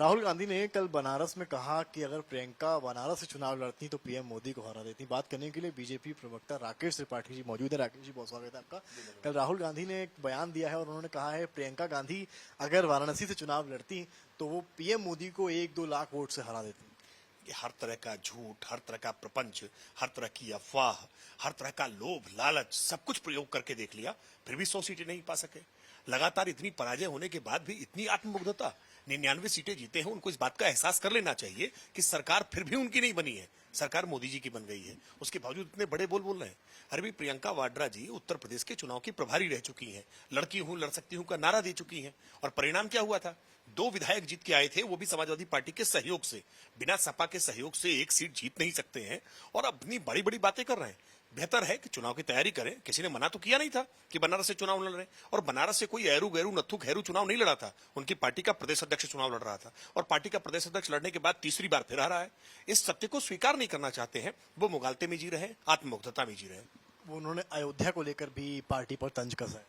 राहुल गांधी ने कल बनारस में कहा कि अगर प्रियंका बनारस से चुनाव लड़ती तो पीएम मोदी को हरा देती। बात करने के लिए बीजेपी प्रवक्ता राकेश त्रिपाठी जी मौजूद है। राकेश जी, बहुत स्वागत है आपका। कल राहुल गांधी ने एक बयान दिया है और उन्होंने कहा है प्रियंका गांधी अगर वाराणसी से चुनाव लड़ती तो वो पीएम मोदी को 1-2 लाख वोट से हरा देती। कि हर तरह का झूठ, हर तरह का प्रपंच, हर तरह की अफवाह, हर तरह का लोभ लालच सब कुछ प्रयोग करके देख लिया, फिर भी 100 सीटें नहीं पा सके। लगातार इतनी पराजय होने के बाद भी इतनी आत्ममुग्धता। 99 सीटें जीते हैं, उनको इस बात का एहसास कर लेना चाहिए कि सरकार फिर भी उनकी नहीं बनी है, सरकार मोदी जी की बन गई है। उसके बावजूद इतने बड़े बोल रहे हैं। अरे भी प्रियंका वाड्रा जी उत्तर प्रदेश के चुनाव की प्रभारी रह चुकी हैं, लड़की हूं लड़ सकती हूं का नारा दे चुकी हैं। और परिणाम क्या हुआ था? 2 विधायक जीत के आए थे, वो भी समाजवादी पार्टी के सहयोग से। बिना सपा के सहयोग से 1 सीट जीत नहीं सकते हैं और अपनी बड़ी बड़ी बातें कर रहे हैं। बेहतर है कि चुनाव की तैयारी करें। किसी ने मना तो किया नहीं था कि बनारस से चुनाव लड़ रहे हैं, और बनारस से कोई एरू गैरू नत्थु खैरू चुनाव नहीं लड़ा था। उनकी पार्टी का प्रदेश अध्यक्ष चुनाव लड़ रहा था और पार्टी का प्रदेश अध्यक्ष लड़ने के बाद तीसरी बार फिर आ रहा है। इस सत्य को स्वीकार नहीं करना चाहते हैं। वो मुगालते में जी रहे हैं, आत्ममुग्धता में जी रहे हैं। वो उन्होंने अयोध्या को लेकर भी पार्टी पर तंज कसा है।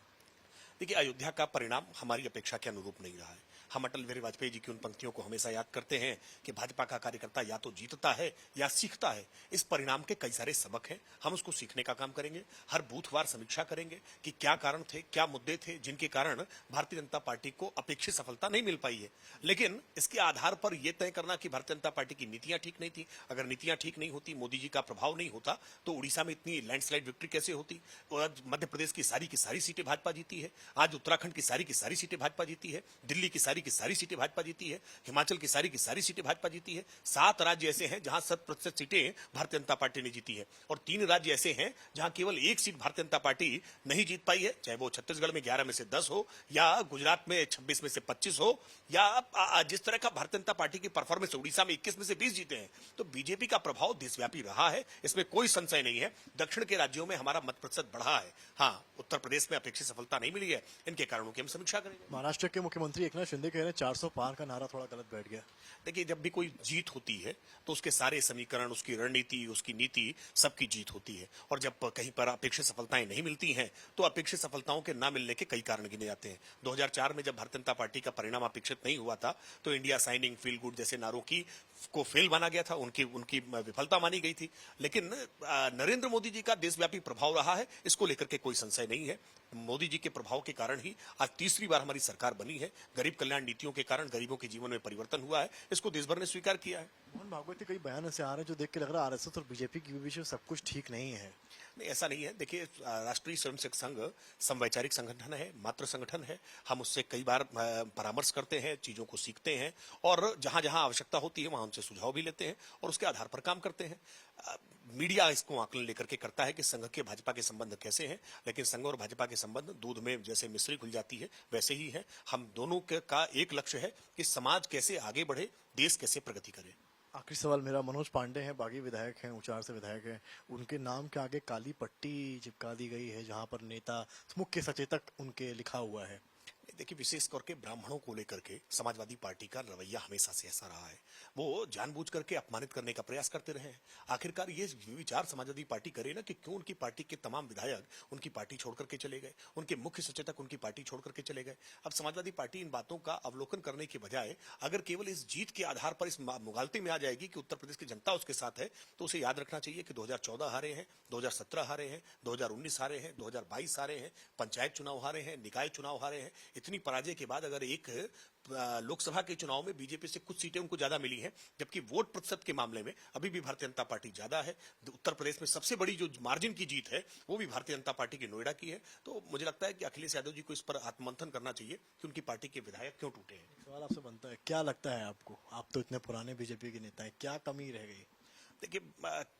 देखिए, अयोध्या का परिणाम हमारी अपेक्षा के अनुरूप नहीं रहा है। हम अटल बिहारी वाजपेयी जी की उन पंक्तियों को हमेशा याद करते हैं कि भाजपा का कार्यकर्ता या तो जीतता है या सीखता है। इस परिणाम के कई सारे सबक हैं, हम उसको सीखने का काम करेंगे। हर बूथवार समीक्षा करेंगे कि क्या कारण थे, क्या मुद्दे थे जिनके कारण भारतीय जनता पार्टी को अपेक्षित सफलता नहीं मिल पाई है। लेकिन इसके आधार पर यह तय करना कि भारतीय जनता पार्टी की नीतियां ठीक नहीं थी, अगर नीतियां ठीक नहीं होती, मोदी जी का प्रभाव नहीं होता, तो उड़ीसा में इतनी लैंडस्लाइड विक्ट्री कैसे होती? आज मध्य प्रदेश की सारी सीटें भाजपा जीती है, आज उत्तराखंड की सारी सीटें भाजपा जीती है, दिल्ली की सारी सीटें भाजपा जीती है, हिमाचल की सारी सीटें भाजपा जीती है। 7 राज्य ऐसे हैं जहां 100% सीटें भारतीय जनता पार्टी ने जीती है और 3 राज्य ऐसे हैं जहां केवल 1 सीट भारतीय जनता पार्टी नहीं जीत पाई है, चाहे वो छत्तीसगढ़ में 11 में से 10 हो या गुजरात में 26 में से 25 हो या जिस तरह का भारतीय जनता पार्टी की परफॉर्मेंस उड़ीसा में 21 में से 20 जीते हैं। तो बीजेपी का प्रभाव देशव्यापी रहा है, इसमें कोई संशय नहीं है। दक्षिण के राज्यों में हमारा मत प्रतिशत बढ़ा है। हाँ, उत्तर प्रदेश में अपेक्षित सफलता नहीं मिली है, इनके कारणों की हम समीक्षा करेंगे। महाराष्ट्र के मुख्यमंत्री एकनाथ शिंदे कह रहे हैं 400 पार का नारा थोड़ा गलत बैठ गया। देखिए, जब भी कोई जीत होती है तो उसके सारे समीकरण, उसकी रणनीति, उसकी नीति, सबकी जीत होती है। और जब कहीं पर अपेक्षित सफलताएं नहीं मिलती हैं तो अपेक्षित सफलताओं के ना मिलने के कई कारण गिने जाते हैं। 2004 में जब भारतीय जनता पार्टी का परिणाम अपेक्षित नहीं हुआ था तो इंडिया साइनिंग, फील गुड जैसे नारों को फेल माना गया था, उनकी विफलता मानी गई थी। लेकिन नरेंद्र मोदी जी का देशव्यापी प्रभाव रहा है, इसको लेकर के कोई संशय नहीं है। मोदी जी के प्रभाव के कारण ही आज तीसरी बार हमारी सरकार बनी है। गरीब कल्याण नीतियों के कारण गरीबों के जीवन में परिवर्तन हुआ है, इसको देश भर ने स्वीकार किया है। मोहन भागवत के कई बयान ऐसे आ रहे हैं जो देख के लग रहा है आरएसएस और बीजेपी के बीच में सब कुछ ठीक नहीं है। नहीं, ऐसा नहीं है। देखिए, राष्ट्रीय स्वयंसेवक संघ संवैचारिक संगठन है, मातृ संगठन है। हम उससे कई बार परामर्श करते हैं, चीजों को सीखते हैं और जहां जहां आवश्यकता होती है वहां उनसे सुझाव भी लेते हैं और उसके आधार पर काम करते हैं। मीडिया इसको आकलन लेकर के करता है कि संघ के भाजपा के संबंध कैसे हैं, लेकिन संघ और भाजपा के संबंध दूध में जैसे मिश्री घुल जाती है वैसे ही है। हम दोनों का एक लक्ष्य है कि समाज कैसे आगे बढ़े, देश कैसे प्रगति करे। आखिरी सवाल मेरा, मनोज पांडे हैं, बागी विधायक हैं, ऊंचार से विधायक हैं, उनके नाम के आगे काली पट्टी चिपका दी गई है जहां पर नेता मुख्य सचेतक उनके लिखा हुआ है। देखिए, विशेष करके ब्राह्मणों को लेकर के समाजवादी पार्टी का रवैया हमेशा से ऐसा रहा है। वो जानबूझ करके अपमानित करने का प्रयास करते रहे हैं। आखिरकार ये विचार समाजवादी पार्टी करे ना कि क्यों उनकी पार्टी के तमाम विधायक उनकी पार्टी छोड़ करके चले गए, उनके मुख्य सचेतक उनकी पार्टी छोड़ करके चले गए। अब समाजवादी पार्टी इन बातों का अवलोकन करने के बजाय अगर केवल इस जीत के आधार पर इस मुगालते में आ जाएगी कि उत्तर प्रदेश की जनता उसके साथ है, तो उसे याद रखना चाहिए कि 2014 हारे हैं, 2017 हारे हैं, 2019 हारे हैं, 2022 हारे हैं, पंचायत चुनाव हारे हैं, निकाय चुनाव हारे हैं। इतनी पराजय के बाद अगर एक लोकसभा के चुनाव में बीजेपी से कुछ सीटें उनको ज्यादा मिली हैं, जबकि वोट प्रतिशत के मामले में अभी भी भारतीय जनता पार्टी ज्यादा है। उत्तर प्रदेश में सबसे बड़ी जो मार्जिन की जीत है वो भी भारतीय जनता पार्टी की नोएडा की है। तो मुझे लगता है कि अखिलेश यादव जी को इस पर आत्ममंथन करना चाहिए कि उनकी पार्टी के विधायक क्यों टूटे हैं। सवाल आपसे बनता है, क्या लगता है आपको, आप तो इतने पुराने बीजेपी के नेता हैं, क्या कमी रह गई? देखिए,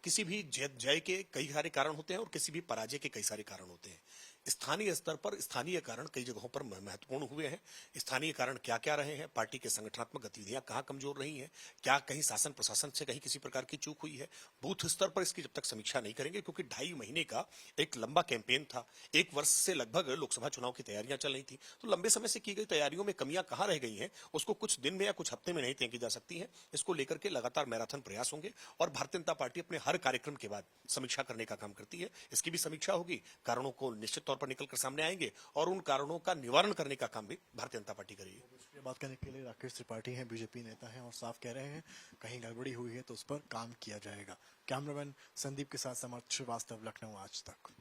किसी भी जय के कई सारे कारण होते हैं और किसी भी पराजय के कई सारे कारण होते हैं। स्थानीय स्तर पर स्थानीय कारण कई जगहों पर महत्वपूर्ण हुए हैं। स्थानीय कारण क्या क्या रहे हैं, पार्टी के संगठनात्मक गतिविधियां कहां कमजोर रही हैं, क्या कहीं शासन प्रशासन से कहीं किसी प्रकार की चूक हुई है, बूथ स्तर पर इसकी जब तक समीक्षा नहीं करेंगे, क्योंकि 2.5 महीने का एक लंबा कैंपेन था, 1 वर्ष से लगभग लोकसभा चुनाव की तैयारियां चल रही थी, तो लंबे समय से की गई तैयारियों में कमियां कहां रह गई हैं उसको कुछ दिन में या कुछ हफ्ते में नहीं तय की जा सकती है। इसको लेकर के लगातार मैराथन प्रयास होंगे और भारतीय जनता पार्टी अपने हर कार्यक्रम के बाद समीक्षा करने का काम करती है। इसकी भी समीक्षा होगी, कारणों को निश्चित तौर तौर पर निकलकर सामने आएंगे और उन कारणों का निवारण करने का काम भी भारतीय जनता पार्टी करेगी। ये बात करने के लिए राकेश त्रिपाठी हैं, बीजेपी नेता हैं और साफ कह रहे हैं कहीं गड़बड़ी हुई है तो उस पर काम किया जाएगा। कैमरामैन संदीप के साथ समर्थ श्रीवास्तव, लखनऊ आज तक।